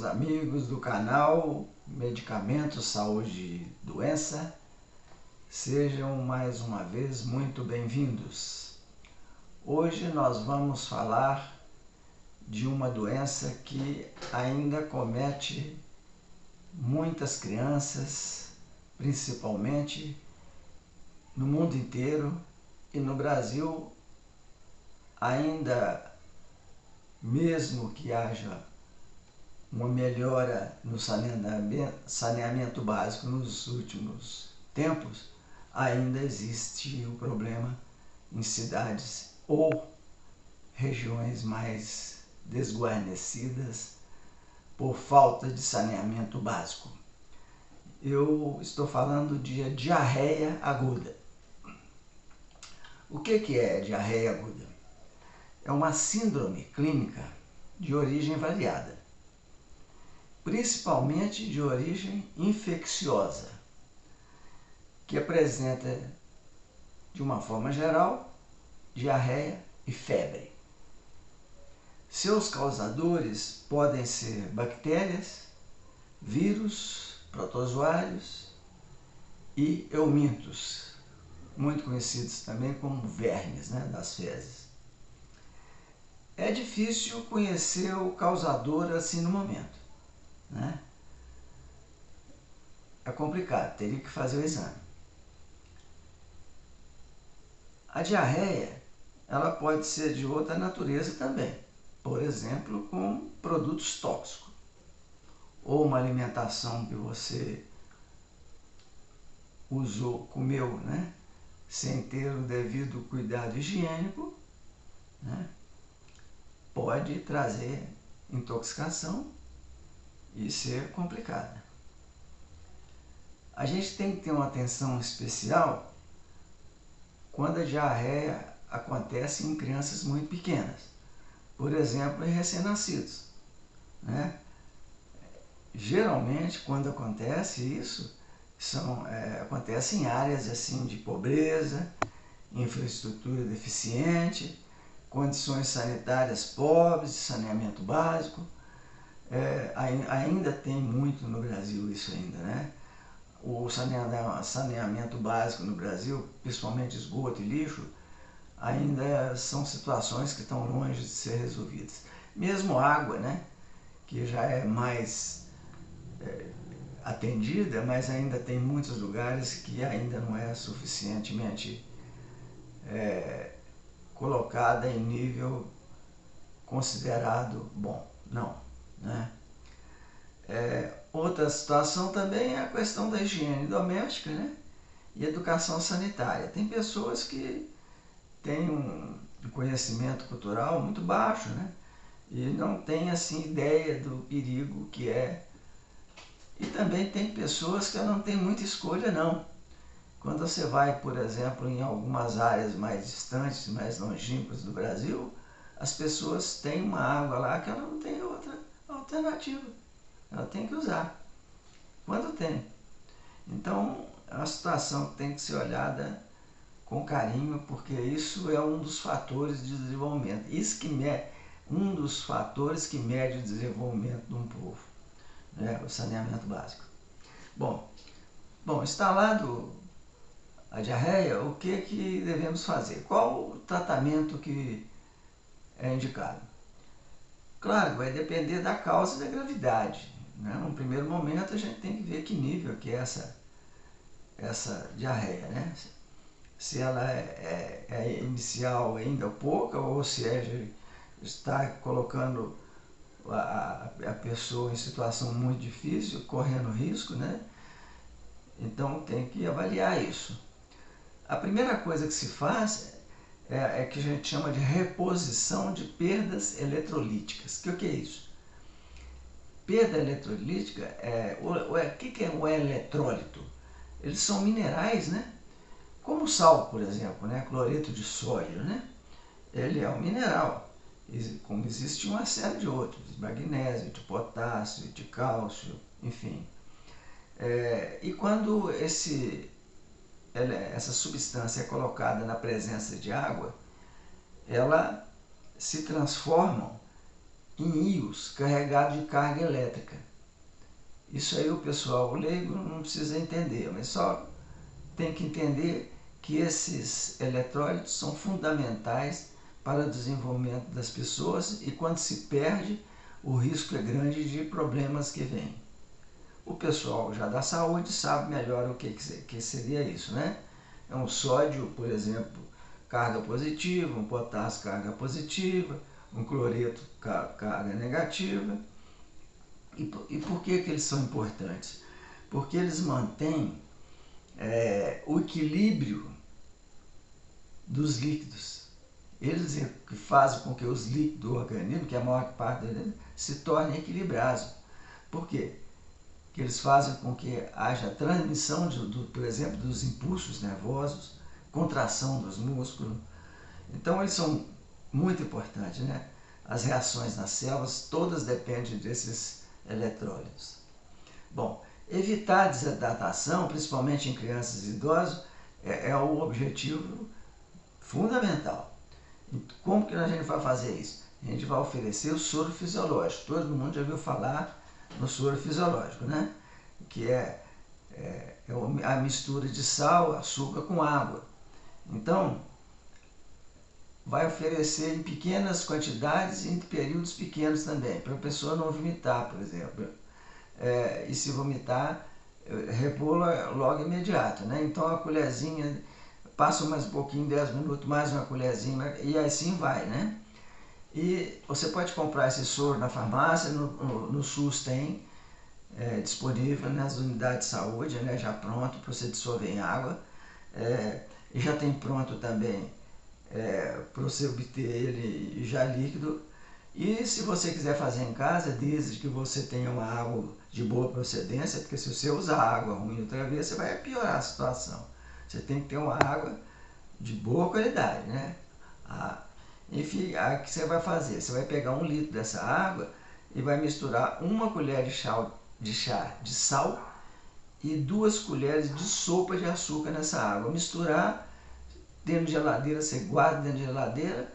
meus amigos do canal Medicamentos, Saúde e Doença. Sejam mais uma vez muito bem-vindos. Hoje nós vamos falar de uma doença que ainda comete muitas crianças, principalmente no mundo inteiro, e no Brasil ainda, mesmo que haja uma melhora no saneamento básico nos últimos tempos, ainda existe o problema em cidades ou regiões mais desguarnecidas por falta de saneamento básico. Eu estou falando de diarreia aguda. O que é diarreia aguda? É uma síndrome clínica de origem variada, principalmente de origem infecciosa, que apresenta, de uma forma geral, diarreia e febre. Seus causadores podem ser bactérias, vírus, protozoários e eumintos, muito conhecidos também como vermes, das fezes. É difícil conhecer o causador assim no momento, É complicado, teria que fazer o exame. A diarreia, ela pode ser de outra natureza também, por exemplo, com produtos tóxicos, ou uma alimentação que você comeu, sem ter o devido cuidado higiênico, pode trazer intoxicação e ser complicada. A gente tem que ter uma atenção especial quando a diarreia acontece em crianças muito pequenas, por exemplo, em recém-nascidos. Geralmente, quando acontece isso, acontece em áreas assim de pobreza, infraestrutura deficiente, condições sanitárias pobres, saneamento básico. Ainda tem muito no Brasil isso ainda, O saneamento básico no Brasil, principalmente esgoto e lixo, ainda são situações que estão longe de ser resolvidas. Mesmo água, que já é mais atendida, mas ainda tem muitos lugares que ainda não é suficientemente colocada em nível considerado bom. Não, Outra situação também é a questão da higiene doméstica, e educação sanitária. Tem pessoas que têm um conhecimento cultural muito baixo, e não têm assim ideia do perigo que é. E também tem pessoas que não têm muita escolha, não. Quando você vai, por exemplo, em algumas áreas mais distantes, mais longínquas do Brasil, as pessoas têm uma água lá que ela não tem outra alternativa. Ela tem que usar, quando tem. Então, é uma situação que tem que ser olhada com carinho, porque isso é um dos fatores de desenvolvimento. Isso que é um dos fatores que mede o desenvolvimento de um povo, o saneamento básico. Bom, instalado a diarreia, o que devemos fazer? Qual o tratamento que é indicado? Claro, vai depender da causa e da gravidade. No primeiro momento, a gente tem que ver que nível que é essa diarreia, Se ela é inicial ainda pouca, ou se está colocando a pessoa em situação muito difícil, correndo risco, Então tem que avaliar isso. A primeira coisa que se faz é que a gente chama de reposição de perdas eletrolíticas. O que é isso? Perda eletrolítica o que é o eletrólito? Eles são minerais, como o sal, por exemplo, cloreto de sódio, Ele é um mineral, como existe uma série de outros, de magnésio, de potássio, de cálcio, enfim. E quando essa substância é colocada na presença de água, ela se transforma em íons carregados de carga elétrica. Isso aí o pessoal leigo não precisa entender, mas só tem que entender que esses eletrólitos são fundamentais para o desenvolvimento das pessoas e quando se perde, o risco é grande de problemas que vêm. O pessoal já da saúde sabe melhor o que seria isso, né? É um sódio, por exemplo, carga positiva, um potássio, carga positiva, um cloreto, carga negativa. E por que eles são importantes? Porque eles mantêm o equilíbrio dos líquidos. Eles que fazem com que os líquidos do organismo, que é a maior parte deles, se tornem equilibrados. Por quê? Que eles fazem com que haja transmissão, por exemplo, dos impulsos nervosos, contração dos músculos. Então eles são muito importantes, né? As reações nas células, todas dependem desses eletrólitos. Bom, evitar a desidratação, principalmente em crianças e idosos, é o objetivo fundamental. Como que a gente vai fazer isso? A gente vai oferecer o soro fisiológico. Todo mundo já ouviu falar no soro fisiológico, né? Que é a mistura de sal, açúcar com água. Então, vai oferecer em pequenas quantidades e em períodos pequenos também, para a pessoa não vomitar, por exemplo. E se vomitar, repor logo imediato, né? Então a colherzinha, passa mais um pouquinho, 10 minutos, mais uma colherzinha, e assim vai, né? E você pode comprar esse soro na farmácia, no SUS tem disponível nas unidades de saúde, né? Já pronto para você dissolver em água. E já tem pronto também para você obter ele já líquido. E se você quiser fazer em casa, desde que você tenha uma água de boa procedência, porque se você usar água ruim outra vez, você vai piorar a situação. Você tem que ter uma água de boa qualidade, né? Enfim, o que você vai fazer? Você vai pegar 1 litro dessa água e vai misturar 1 colher de chá de sal e 2 colheres de sopa de açúcar nessa água. Misturar, dentro de geladeira, você guarda dentro de geladeira,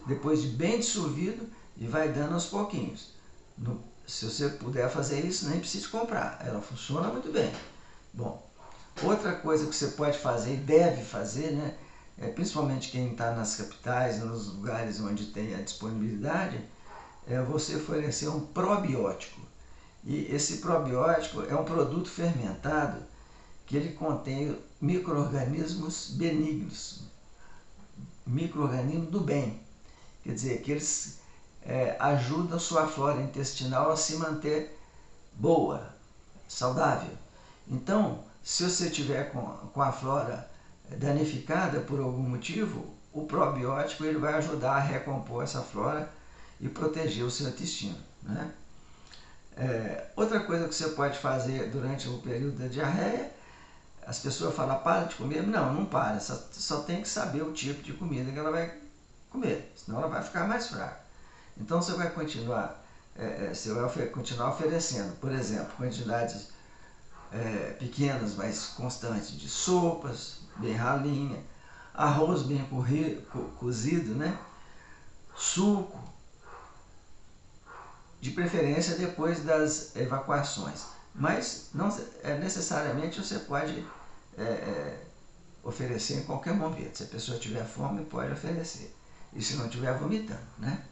depois de bem dissolvido, e vai dando aos pouquinhos. Se você puder fazer isso, nem precisa comprar, ela funciona muito bem. Bom, outra coisa que você pode fazer e deve fazer, né, principalmente quem está nas capitais, nos lugares onde tem a disponibilidade, é você oferecer um probiótico. E esse probiótico é um produto fermentado que ele contém micro-organismos benignos, micro-organismos do bem. Quer dizer, que eles ajudam a sua flora intestinal a se manter boa, saudável. Então, se você tiver com a flora danificada por algum motivo, o probiótico ele vai ajudar a recompor essa flora e proteger o seu intestino, né? Outra coisa que você pode fazer durante o período da diarreia, as pessoas falam, para de comer. Não, não para, só tem que saber o tipo de comida que ela vai comer, senão ela vai ficar mais fraca. Então você vai continuar oferecendo, por exemplo, quantidades pequenas, mas constantes de sopas, bem ralinha, arroz bem cozido, né? Suco, de preferência depois das evacuações. Mas não necessariamente você pode oferecer em qualquer momento. Se a pessoa tiver fome, pode oferecer. E se não estiver vomitando, né?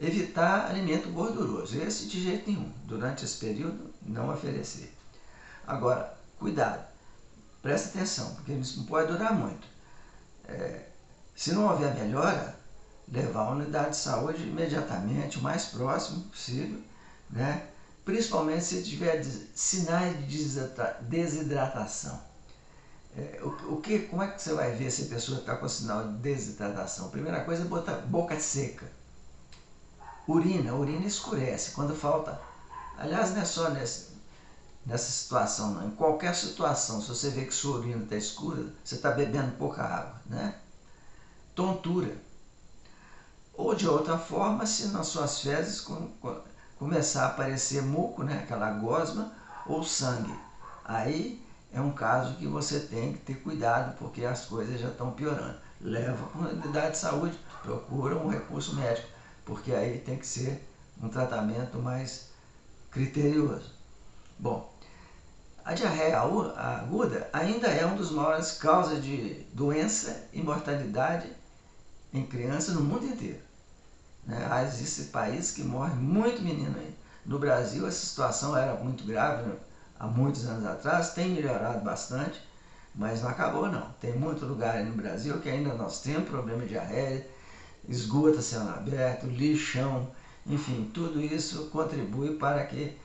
Evitar alimento gorduroso. Esse de jeito nenhum. Durante esse período, não oferecer. Agora, cuidado. Presta atenção, porque isso não pode durar muito. Se não houver melhora, levar a unidade de saúde imediatamente, o mais próximo possível, né? Principalmente se tiver sinais de desidratação. Como é que você vai ver se a pessoa está com sinal de desidratação? Primeira coisa é botar boca seca. Urina escurece quando falta. Aliás, não é só nessa situação, não. Em qualquer situação, se você vê que sua urina está escura, você está bebendo pouca água, né? Tontura. Ou de outra forma, se nas suas fezes começar a aparecer muco, né? Aquela gosma, ou sangue. Aí é um caso que você tem que ter cuidado, porque as coisas já estão piorando. Leva para uma unidade de saúde, procura um recurso médico porque aí tem que ser um tratamento mais criterioso. Bom, a diarreia aguda ainda é uma das maiores causas de doença e mortalidade em crianças no mundo inteiro. Existem países que morrem muito menino aí. No Brasil essa situação era muito grave, né? Há muitos anos atrás, tem melhorado bastante, mas não acabou não. Tem muito lugar aí no Brasil que ainda nós temos problema de diarreia, esgoto a céu aberto, lixão, enfim, tudo isso contribui para que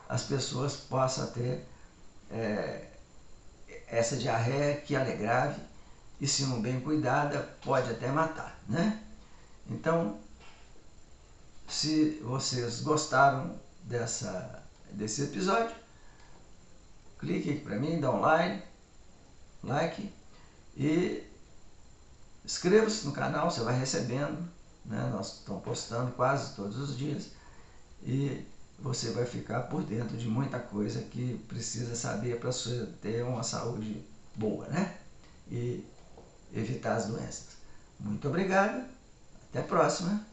as pessoas possam ter essa diarreia que ela é grave e, se não bem cuidada, pode até matar, né? Então, se vocês gostaram desse episódio, clique aqui para mim, dá um like e inscreva-se no canal, você vai recebendo, né? Nós estamos postando quase todos os dias e você vai ficar por dentro de muita coisa que precisa saber para você ter uma saúde boa, né? E evitar as doenças. Muito obrigado, até a próxima!